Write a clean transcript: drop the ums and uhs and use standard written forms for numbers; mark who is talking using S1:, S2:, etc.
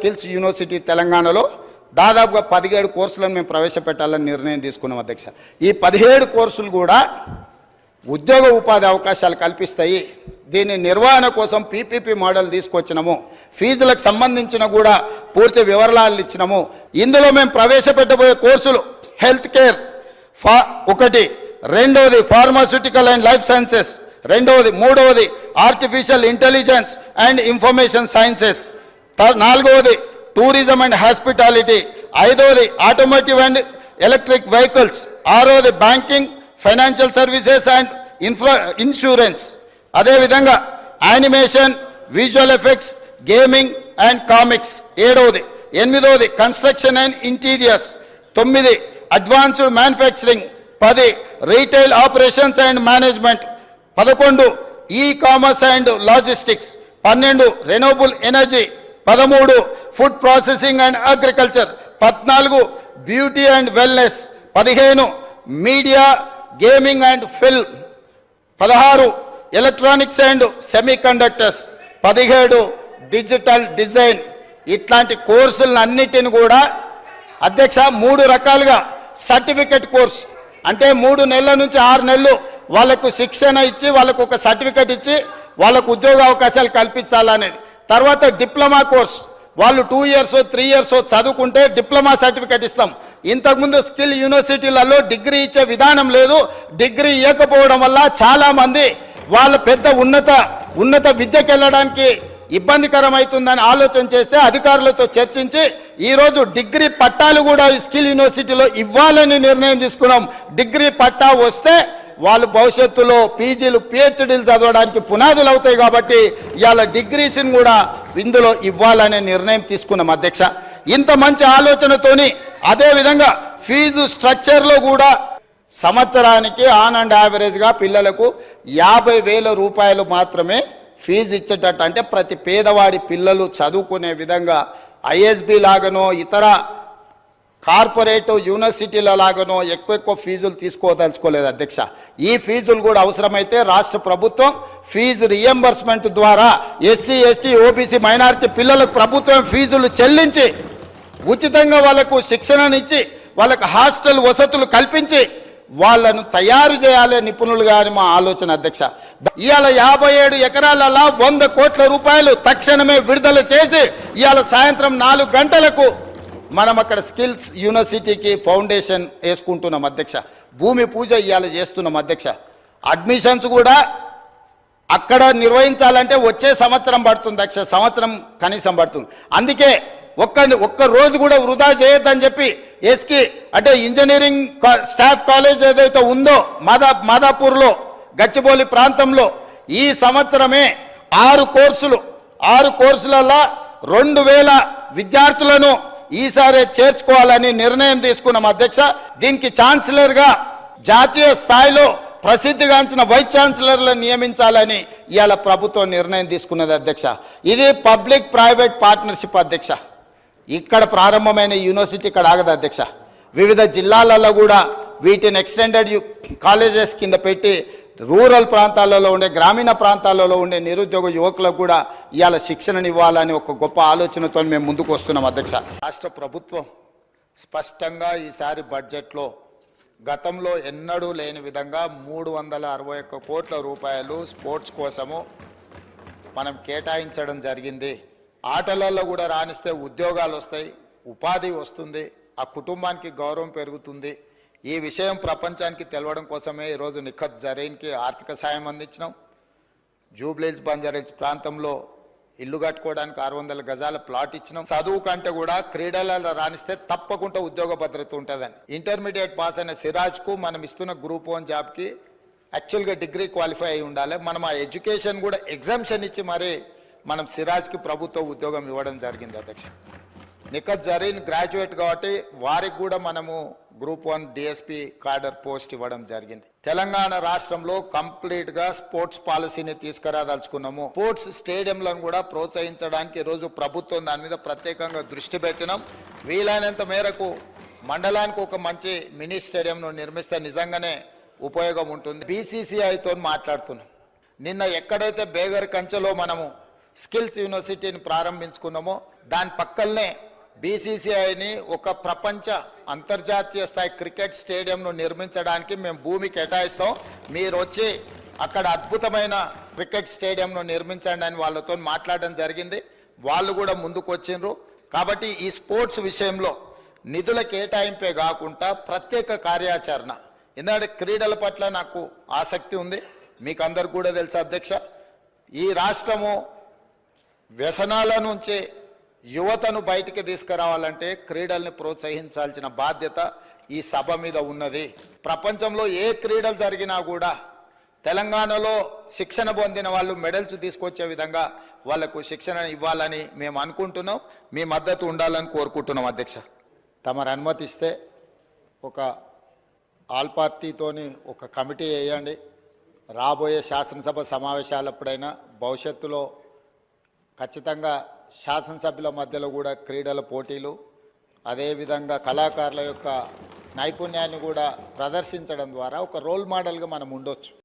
S1: Skills university తెలంగాణలో దాదాపుగా 17 కోర్సులను మేము ప్రవేశపెట్టాలని నిర్ణయం తీసుకున్నాం అధ్యక్ష. ఈ 17 కోర్సులు కూడా ఉద్యోగ ఉపాధి అవకాశాలు కల్పిస్తాయి. దీని నిర్వహణ కోసం పీపీపీ మోడల్ తీసుకొచ్చినాము. ఫీజులకు సంబంధించిన కూడా పూర్తి వివరాలు ఇచ్చినాము. ఇందులో మేము ప్రవేశపెట్టబోయే కోర్సులు హెల్త్ కేర్ ఒకటి, రెండవది ఫార్మాస్యూటికల్ అండ్ లైఫ్ సైన్సెస్, మూడవది artificial intelligence and information sciences, నాలుగవది టూరిజం అండ్ హాస్పిటాలిటీ, ఐదవది ఆటోమోటివ్ అండ్ ఎలక్ట్రిక్ వెహికల్స్, ఆరవది banking, financial services and insurance, అదేవిధంగా animation, visual effects, gaming and comics, ఏడవది, ఎనిమిదవది construction and interiors, 9 advanced manufacturing, 10 retail operations and management, 11 e commerce and logistics, 12 renewable energy, 13 food processing and agriculture, 14 beauty and wellness, 15 media gaming and film, 16 electronics and semi conductors, 17 digital design. ఇట్లాంటి కోర్సులను అన్నిటిని కూడా అధ్యక్ష 3 రకాలుగా certificate course అంటే 3 నెలల నుంచి 6 నెలలు వాళ్ళకు శిక్షణ ఇచ్చి వాళ్ళకు ఒక సర్టిఫికెట్ ఇచ్చి వాళ్ళకు ఉద్యోగ అవకాశాలు కల్పించాలనేది. తర్వాత డిప్లొమా కోర్స్ వాళ్ళు 2 ఇయర్స్ 3 ఇయర్స్ చదువుకుంటే డిప్లొమా సర్టిఫికెట్ ఇస్తాం. ఇంతకుముందు స్కిల్ యూనివర్సిటీలలో డిగ్రీ ఇచ్చే విధానం లేదు. డిగ్రీ ఇవ్వకపోవడం వల్ల చాలామంది వాళ్ళ పెద్ద ఉన్నత విద్యకు వెళ్ళడానికి ఇబ్బందికరమవుతుందని ఆలోచన చేస్తే అధికారులతో చర్చించి ఈరోజు డిగ్రీ పట్టాలు కూడా ఈ స్కిల్ యూనివర్సిటీలో ఇవ్వాలని నిర్ణయం తీసుకున్నాం. డిగ్రీ పట్టా వస్తే వాళ్ళు భవిష్యత్తులో పీజీలు పిహెచ్డీలు చదవడానికి పునాదులు అవుతాయి. కాబట్టి ఇవాళ డిగ్రీస్ని కూడా ఇందులో ఇవ్వాలనే నిర్ణయం తీసుకున్నాం అధ్యక్ష. ఇంత మంచి ఆలోచనతోని అదేవిధంగా ఫీజు స్ట్రక్చర్లో కూడా సంవత్సరానికి ఆన్ అండ్ యావరేజ్గా పిల్లలకు 50,000 రూపాయలు మాత్రమే ఫీజు ఇచ్చేటట్టు, అంటే ప్రతి పేదవాడి పిల్లలు చదువుకునే విధంగా ఐఎస్బి లాగానో ఇతర కార్పొరేట్ యూనివర్సిటీల లాగానో ఎక్కువ ఫీజులు తీసుకోదలుచుకోలేదు అధ్యక్ష. ఈ ఫీజులు కూడా అవసరమైతే రాష్ట్ర ప్రభుత్వం ఫీజు రియంబర్స్మెంట్ ద్వారా ఎస్సీ ఎస్టీ ఓబీసీ మైనారిటీ పిల్లలకు ప్రభుత్వం ఫీజులు చెల్లించి ఉచితంగా వాళ్ళకు శిక్షణనిచ్చి వాళ్ళకు హాస్టల్ వసతులు కల్పించి వాళ్ళను తయారు చేయాలి నిపుణులుగా అని మా ఆలోచన అధ్యక్ష. ఇవాళ 57 ఎకరాలలో 100 కోట్ల రూపాయలు తక్షణమే విడుదల చేసి ఇవాళ సాయంత్రం 4 గంటలకు మనం అక్కడ స్కిల్స్ యూనివర్సిటీకి ఫౌండేషన్ వేసుకుంటున్నాం అధ్యక్ష. భూమి పూజ ఇవాళ చేస్తున్నాం అధ్యక్ష. అడ్మిషన్స్ కూడా అక్కడ నిర్వహించాలంటే వచ్చే సంవత్సరం పడుతుంది అధ్యక్ష, సంవత్సరం కనీసం పడుతుంది. అందుకే ఒక్క రోజు కూడా వృధా చేయొద్దని చెప్పి ఎస్కి అంటే ఇంజనీరింగ్ స్టాఫ్ కాలేజ్ ఏదైతే ఉందో మాదాపూర్లో గచ్చిబౌలి ప్రాంతంలో ఈ సంవత్సరమే 6 కోర్సులలో 2,000 విద్యార్థులను ఈసారి చేర్చుకోవాలని నిర్ణయం తీసుకున్నాం అధ్యక్ష. దీనికి ఛాన్సలర్గా జాతీయ స్థాయిలో ప్రసిద్ధిగాంచిన వైస్ ఛాన్సలర్లను నియమించాలని ఇవాళ ప్రభుత్వం నిర్ణయం తీసుకున్నది అధ్యక్ష. ఇది పబ్లిక్ ప్రైవేట్ పార్ట్నర్షిప్ అధ్యక్ష. ఇక్కడ ప్రారంభమైన యూనివర్సిటీ ఇక్కడ ఆగదు అధ్యక్ష. వివిధ జిల్లాలలో కూడా వీటిని ఎక్స్టెండెడ్ కాలేజెస్ కింద పెట్టి రూరల్ ప్రాంతాలలో ఉండే గ్రామీణ ప్రాంతాలలో ఉండే నిరుద్యోగ యువకులకు కూడా ఇవాళ శిక్షణను ఇవ్వాలని ఒక గొప్ప ఆలోచనతో మేము ముందుకు వస్తున్నాం అధ్యక్ష. రాష్ట్ర ప్రభుత్వం స్పష్టంగా ఈసారి బడ్జెట్లో గతంలో ఎన్నడూ లేని విధంగా 361 కోట్ల రూపాయలు స్పోర్ట్స్ కోసము మనం కేటాయించడం జరిగింది. ఆటలలో కూడా రాణిస్తే ఉద్యోగాలు వస్తాయి, ఉపాధి వస్తుంది, ఆ కుటుంబానికి గౌరవం పెరుగుతుంది. ఈ విషయం ప్రపంచానికి తెలవడం కోసమే ఈరోజు నిఖత్ జరీన్కి ఆర్థిక సాయం అందించినాం. జూబ్లీహిల్స్ బంజారాహిల్స్ ప్రాంతంలో ఇల్లు కట్టుకోవడానికి 600 గజాల ప్లాట్ ఇచ్చినాం. చదువు కంటే కూడా క్రీడలలో రాణిస్తే తప్పకుండా ఉద్యోగ భద్రత ఉంటుందని ఇంటర్మీడియట్ పాస్ అయిన సిరాజ్కు మనం ఇస్తున్న గ్రూప్ 1 జాబ్కి యాక్చువల్గా డిగ్రీ క్వాలిఫై అయి ఉండాలి. మనం ఆ ఎడ్యుకేషన్ కూడా ఎగ్జామ్షన్ ఇచ్చి మరి మనం సిరాజ్కి ప్రభుత్వ ఉద్యోగం ఇవ్వడం జరిగింది అధ్యక్ష. నిఖత్ జరీన్ గ్రాడ్యుయేట్ కాబట్టి వారికి కూడా మనము గ్రూప్ 1 డిఎస్పీ కార్డర్ పోస్ట్ ఇవ్వడం జరిగింది. తెలంగాణ రాష్ట్రంలో కంప్లీట్గా స్పోర్ట్స్ పాలసీని తీసుకురాదలుచుకున్నాము. స్పోర్ట్స్ స్టేడియంలను కూడా ప్రోత్సహించడానికి ఈరోజు ప్రభుత్వం దాని మీద ప్రత్యేకంగా దృష్టి పెట్టినాం. వీలైనంత మేరకు మండలానికి ఒక మంచి మినీ స్టేడియంను నిర్మిస్తే నిజంగానే ఉపయోగం ఉంటుంది. బీసీసీఐతో మాట్లాడుతున్నాం. నిన్న ఎక్కడైతే బేగర్ కంచెలో మనము స్కిల్స్ యూనివర్సిటీని ప్రారంభించుకున్నామో దాని పక్కనే బీసీసీఐని ఒక ప్రపంచ అంతర్జాతీయ స్థాయి క్రికెట్ స్టేడియంను నిర్మించడానికి మేము భూమి కేటాయిస్తాం, మీరు వచ్చి అక్కడ అద్భుతమైన క్రికెట్ స్టేడియంను నిర్మించండి అని వాళ్ళతో మాట్లాడడం జరిగింది. వాళ్ళు కూడా ముందుకు వచ్చిండ్రు. కాబట్టి ఈ స్పోర్ట్స్ విషయంలో నిధుల కేటాయింపే కాకుండా ప్రత్యేక కార్యాచరణ, ఎందుకంటే క్రీడల పట్ల నాకు ఆసక్తి ఉంది, మీకు అందరు కూడా తెలుసు అధ్యక్ష. ఈ రాష్ట్రము వ్యసనాల నుంచి యువతను బయటికి తీసుకురావాలంటే క్రీడల్ని ప్రోత్సహించాల్సిన బాధ్యత ఈ సభ మీద ఉన్నది. ప్రపంచంలో ఏ క్రీడలు జరిగినా కూడా తెలంగాణలో శిక్షణ పొందిన వాళ్ళు మెడల్స్ తీసుకొచ్చే విధంగా వాళ్లకు శిక్షణ ఇవ్వాలని మేము అనుకుంటున్నాం. మీ మద్దతు ఉండాలని కోరుకుంటున్నాం అధ్యక్ష. తమరు అనుమతిస్తే ఒక ఆల్ పార్టీతోని ఒక కమిటీ వేయండి. రాబోయే శాసనసభ సమావేశాలప్పుడైనా భవిష్యత్తులో ఖచ్చితంగా శాసనసభ్యుల మధ్యలో కూడా క్రీడల పోటీలు, అదేవిధంగా కళాకారుల యొక్క నైపుణ్యాన్ని కూడా ప్రదర్శించడం ద్వారా ఒక రోల్ మోడల్గా మనం ఉండొచ్చు.